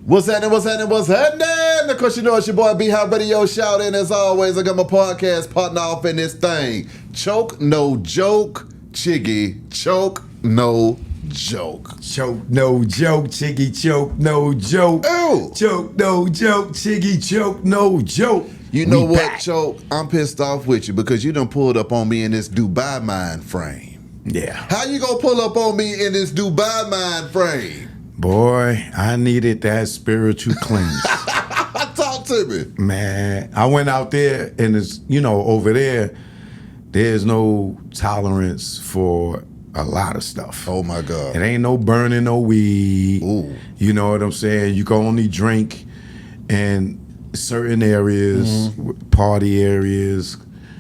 What's happening? What's happening? What's happening? Of course, you know it's your boy B Hot Radio Shout. And as always, I got my podcast partner off in this thing. Choke, no joke. Chiggy, choke, no joke. Choke, no joke. Chiggy, choke, no joke. Ooh. Choke, no joke. Chiggy, choke, no joke. You know We what, back. Choke? I'm pissed off with you because you done pulled up on me in this Dubai mind frame. Yeah. How you gonna pull up on me in this Dubai mind frame? Boy, I needed that spiritual cleanse. Talk to me. Man, I went out there and it's, over there, there's no tolerance for a lot of stuff. Oh my God. It ain't no burning no weed. Ooh. You know what I'm saying? You can only drink in certain areas, party areas,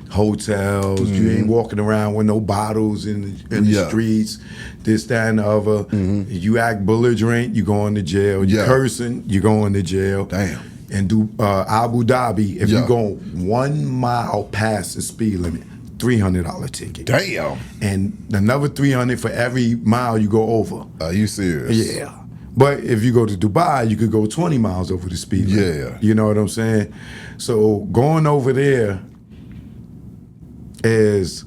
hotels. You ain't walking around with no bottles in the streets, this, that, and the other. You act belligerent, you going to jail. You cursing, you going to jail. Damn. And Abu Dhabi, if you go 1 mile past the speed limit, $300 ticket. Damn. And another $300 for every mile you go over. Are you serious? Yeah. But if you go to Dubai, you could go 20 miles over the speed limit. Yeah. You know what I'm saying? So going over there is,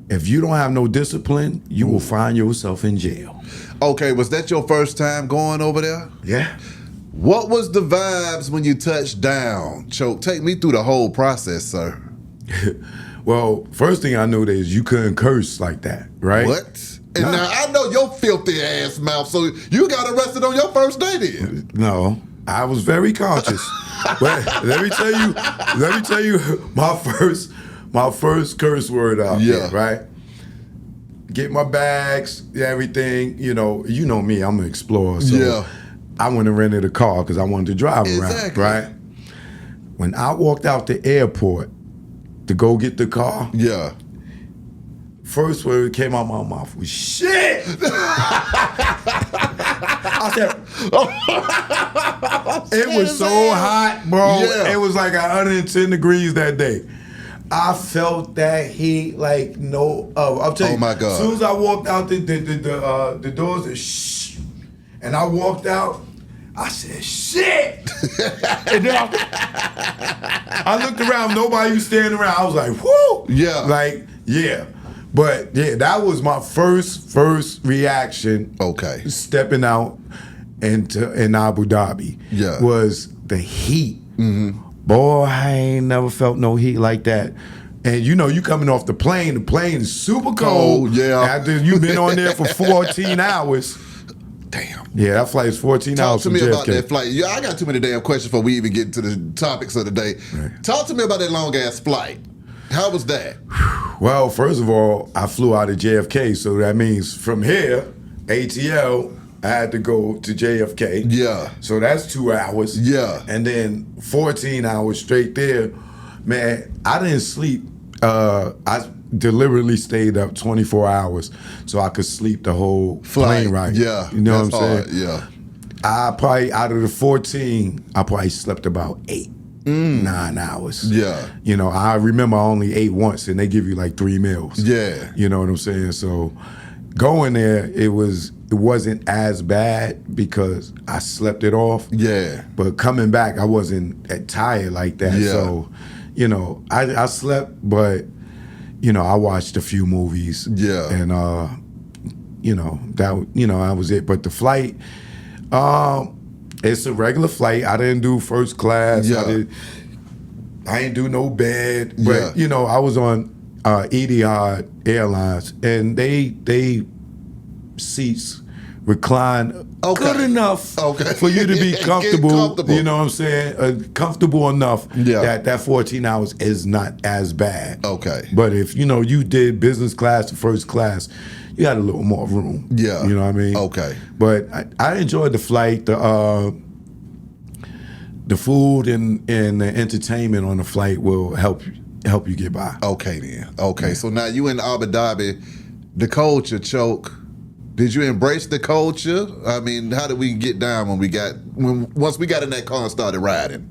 if you don't have no discipline, you will find yourself in jail. Okay, was that your first time going over there? Yeah. What was the vibes when you touched down? Choke, take me through the whole process, sir. Well, first thing I knew is you couldn't curse like that, right? What? And now I know your filthy ass mouth, so you got arrested on your first day then. No, I was very conscious. But let me tell you my first curse word out there, right? Get my bags, everything, you know me, I'm an explorer. So I went and rented a car because I wanted to drive around, right? When I walked out the airport to go get the car, first word that came out my mouth was shit. I said, it was so hot, bro. It was like 110 degrees that day. I felt that heat like no other. I'm telling you, my God. As soon as I walked out the doors, shh, and I walked out, I said, shit. And then I looked around, nobody was standing around. I was like, whoo. But that was my first reaction. Okay. Stepping out in Abu Dhabi. Was the heat. Boy, I ain't never felt no heat like that. And you coming off the plane is super cold. After you've been on there for 14 hours. Damn. Yeah, that flight is 14 hours. Talk to me about that flight. I got too many damn questions before we even get into the topics of the day. Talk to me about that long ass flight. How was that? Well, first of all, I flew out of JFK, so that means from here, ATL, I had to go to JFK. So that's 2 hours. And then 14 hours straight there. Man, I didn't sleep. I deliberately stayed up 24 hours so I could sleep the whole plane ride. You know what I'm saying? I probably, out of the 14, I probably slept about 9 hours. I remember I only ate once and they give you like 3 meals. You know what I'm saying? So going there, it wasn't as bad because I slept it off. But coming back, I wasn't that like that. So, I slept, but I watched a few movies. And that was it. But the flight, it's a regular flight. I didn't do first class. I didn't do no bed. But I was on Etihad Airlines, and they seats recline good enough for you to be comfortable. You know what I'm saying? Comfortable enough that 14 hours is not as bad. But if you did business class to first class, you had a little more room. You know what I mean? But I enjoyed the flight. The food and the entertainment on the flight will help you get by. So now you in Abu Dhabi, the culture, Choke. Did you embrace the culture? I mean, how did we get down once we got in that car and started riding?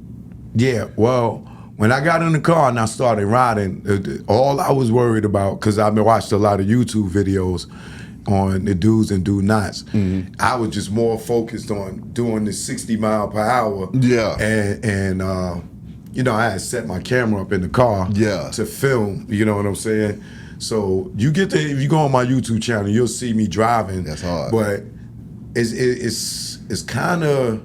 Yeah, well, when I got in the car and I started riding, all I was worried about, because I've been watching a lot of YouTube videos, on the do's and do nots. I was just more focused on doing the 60 mile per hour. Yeah. And you know, I had set my camera up in the car to film, you know what I'm saying? So you get if you go on my YouTube channel, you'll see me driving. That's hard. But it's kind of,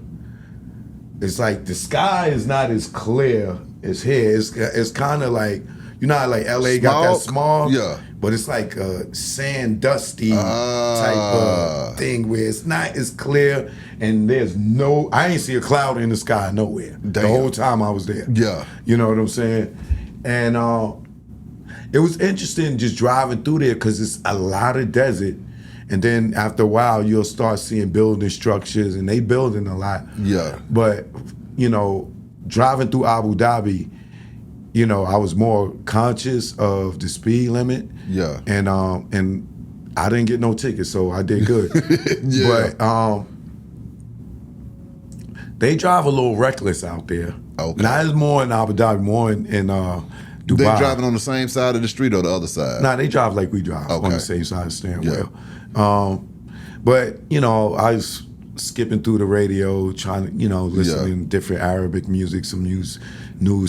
it's like the sky is not as clear as here. It's kind of like, you know how like LA got that smog? Yeah. But it's like a sand dusty type of thing where it's not as clear and there's I ain't see a cloud in the sky nowhere. Damn. The whole time I was there. Yeah. You know what I'm saying? And it was interesting just driving through there because it's a lot of desert. And then after a while, you'll start seeing building structures and they building a lot. Yeah. But, you know, driving through Abu Dhabi, you know, I was more conscious of the speed limit. Yeah. And I didn't get no tickets, so I did good. Yeah. But they drive a little reckless out there. Okay. Not as more in Abu Dhabi, more in Dubai. They driving on the same side of the street or the other side? Nah, they drive like we drive, on the same side of the steering wheel. But, you know, I was skipping through the radio, trying to, you know, listening to different Arabic music, some news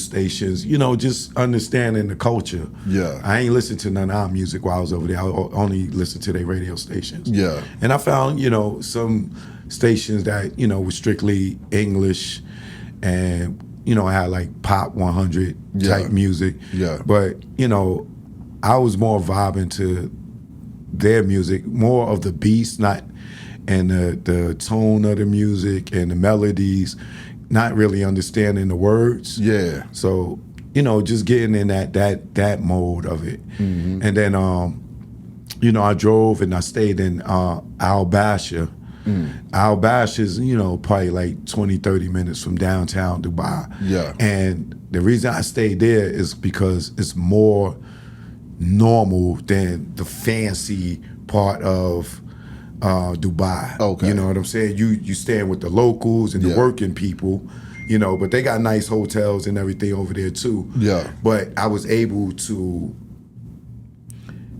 stations, you know, just understanding the culture. Yeah. I ain't listened to none of our music while I was over there. I only listened to their radio stations. Yeah. And I found, you know, some stations that, you know, were strictly English and, you know, had like pop 100 type music. Yeah. But, you know, I was more vibing to their music, more of the beats, not and the tone of the music and the melodies, not really understanding the words. Yeah. So, you know, just getting in that mode of it. Mm-hmm. And then you know, I drove and I stayed in Al Basha. Al Basha is, you know, probably like 20, 30 minutes from downtown Dubai. Yeah. And the reason I stayed there is because it's more normal than the fancy part of Dubai. Okay. You know what I'm saying? You staying with the locals and the working people, you know, but they got nice hotels and everything over there too. Yeah. But I was able to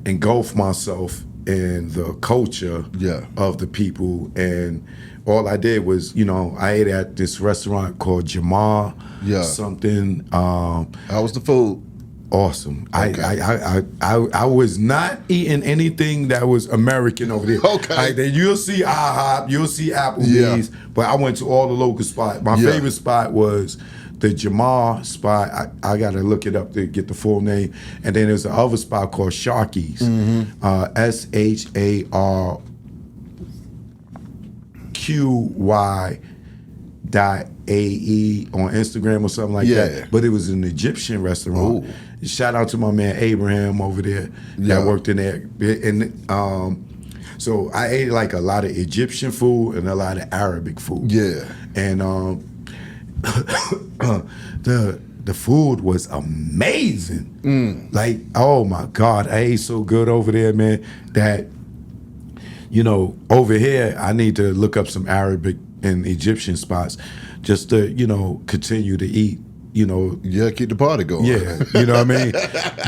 engulf myself in the culture of the people, and all I did was, you know, I ate at this restaurant called Jamal something. How was the food? Awesome. Okay. I was not eating anything that was American over there. Okay. You'll see IHOP, you'll see Applebee's, but I went to all the local spots. My favorite spot was the Jamal spot. I got to look it up to get the full name. And then there's the other spot called Sharky's. SHARQY.AE on Instagram or something like that. But it was an Egyptian restaurant. Ooh. Shout out to my man Abraham over there that worked in there. And so I ate like a lot of Egyptian food and a lot of Arabic food. Yeah. And the food was amazing. Like, oh my God, I ate so good over there, man, that, you know, over here I need to look up some Arabic and Egyptian spots just to, you know, continue to eat, you know. Yeah, keep the party going. Yeah, you know what I mean?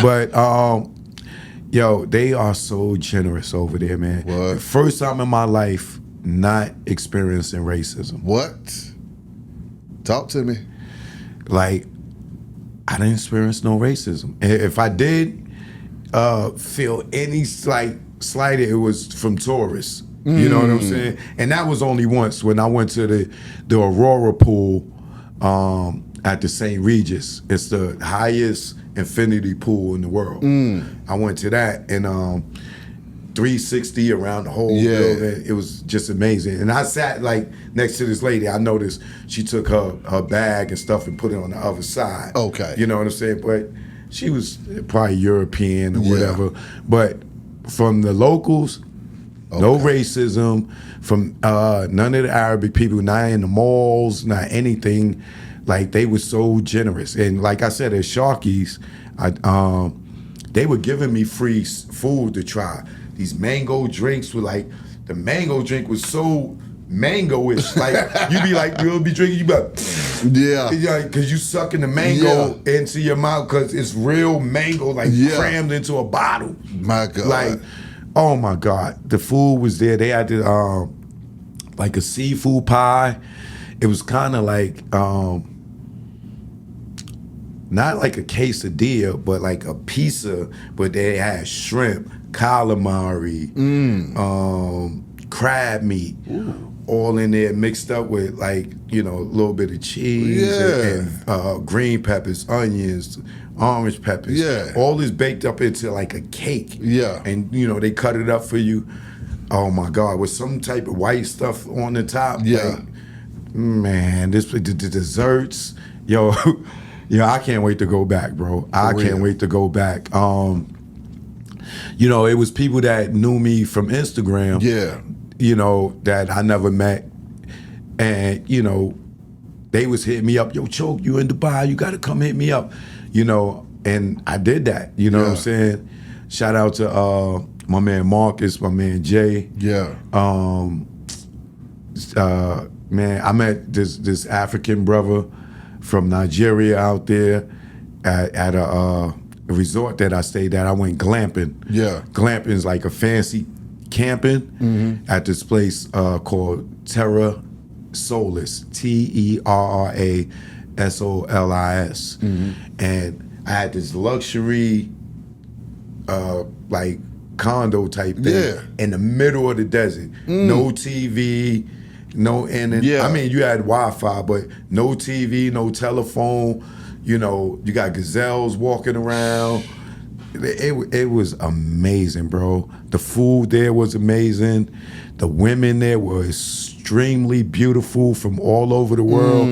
But, yo, they are so generous over there, man. What? First time in my life not experiencing racism. What? Talk to me. Like, I didn't experience no racism. If I did feel any slight, it was from tourists. You know what I'm saying? And that was only once when I went to the Aurora pool at the St. Regis. It's the highest infinity pool in the world. I went to that and 360 around the whole building. It was just amazing. And I sat like next to this lady. I noticed she took her bag and stuff and put it on the other side. Okay. You know what I'm saying? But she was probably European or whatever. But from the locals, no racism. From none of the Arabic people, not in the malls, not anything. Like, they were so generous. And like I said, at Sharky's, they were giving me free food to try. These mango drinks were like, the mango drink was so mango-ish. Like, you be like, you'll be drinking, you be like, because you sucking the mango into your mouth because it's real mango, like crammed into a bottle. My God. Like, Oh my God, the food was there. They had the, like a seafood pie. It was kind of like not like a quesadilla, but like a pizza. But they had shrimp, calamari, crab meat. Ooh. All in there mixed up with like, you know, a little bit of cheese and green peppers, onions, orange peppers. Yeah. All this baked up into like a cake. Yeah. And, you know, they cut it up for you. Oh my God, with some type of white stuff on the top. Yeah. Like, man, the desserts. Yo, I can't wait to go back, bro. I can't wait to go back. You know, it was people that knew me from Instagram. Yeah. You know, that I never met. And, you know, they was hitting me up, yo, Choke, you in Dubai, you gotta come hit me up. You know, and I did that, you know what I'm saying? Shout out to my man Marcus, my man Jay. Yeah. Man, I met this African brother from Nigeria out there at a resort that I stayed at. I went glamping. Yeah. Glamping is like a fancy camping at this place called Terra Solis, TerraSolis. And I had this luxury like condo type thing in the middle of the desert. No TV, no internet. Yeah. I mean, you had Wi-Fi, but no TV, no telephone. You know, you got gazelles walking around. It was amazing, bro. The food there was amazing. The women there were extremely beautiful from all over the world.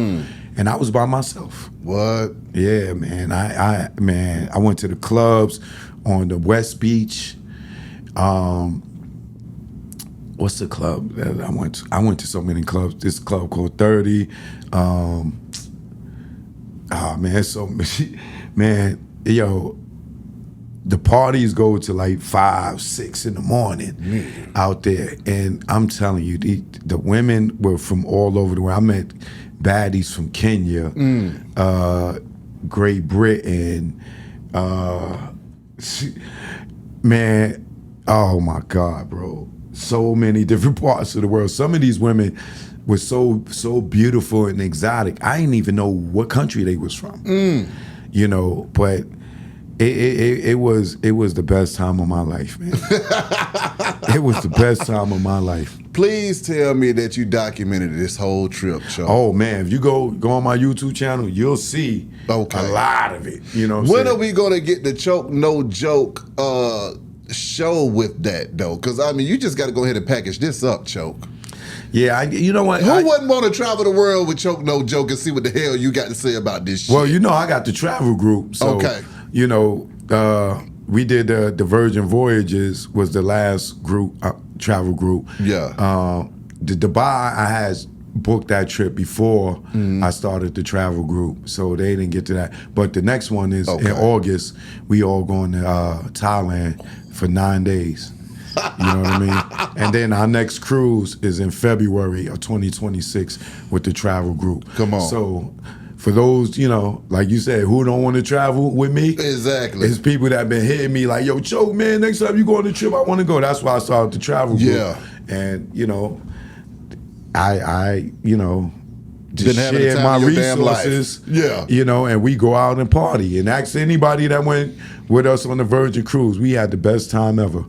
And I was by myself. What? Yeah, man. I went to the clubs on the West Beach. What's the club that I went to? I went to so many clubs. This club called 30. Man, so man, yo. The parties go to like 5, 6 in the morning out there. And I'm telling you, the women were from all over the world. I met baddies from Kenya, Great Britain, man, oh my God, bro. So many different parts of the world. Some of these women were so beautiful and exotic. I didn't even know what country they was from. You know, but it was the best time of my life, man. It was the best time of my life. Please tell me that you documented this whole trip, Choke. Oh man, if you go on my YouTube channel, you'll see a lot of it. You know, when are we gonna get the Choke No Joke show with that though? Because I mean, you just got to go ahead and package this up, Choke. Yeah, you know what? Who wouldn't want to travel the world with Choke No Joke and see what the hell you got to say about this shit? Well, you know, I got the travel group. So, you know, we did the Virgin Voyages was the last group, travel group. Yeah. The Dubai, I had booked that trip before I started the travel group, so they didn't get to that. But the next one is in August. We all going to Thailand for 9 days. You know what I mean? And then our next cruise is in February of 2026 with the travel group. Come on. So for those, you know, like you said, who don't want to travel with me? Exactly. It's people that have been hitting me like, yo, Choke, man, next time you go on the trip, I want to go. That's why I started the travel group. Yeah. And, you know, I you know, just share my resources. Yeah. You know, and we go out and party. And ask anybody that went with us on the Virgin Cruise. We had the best time ever.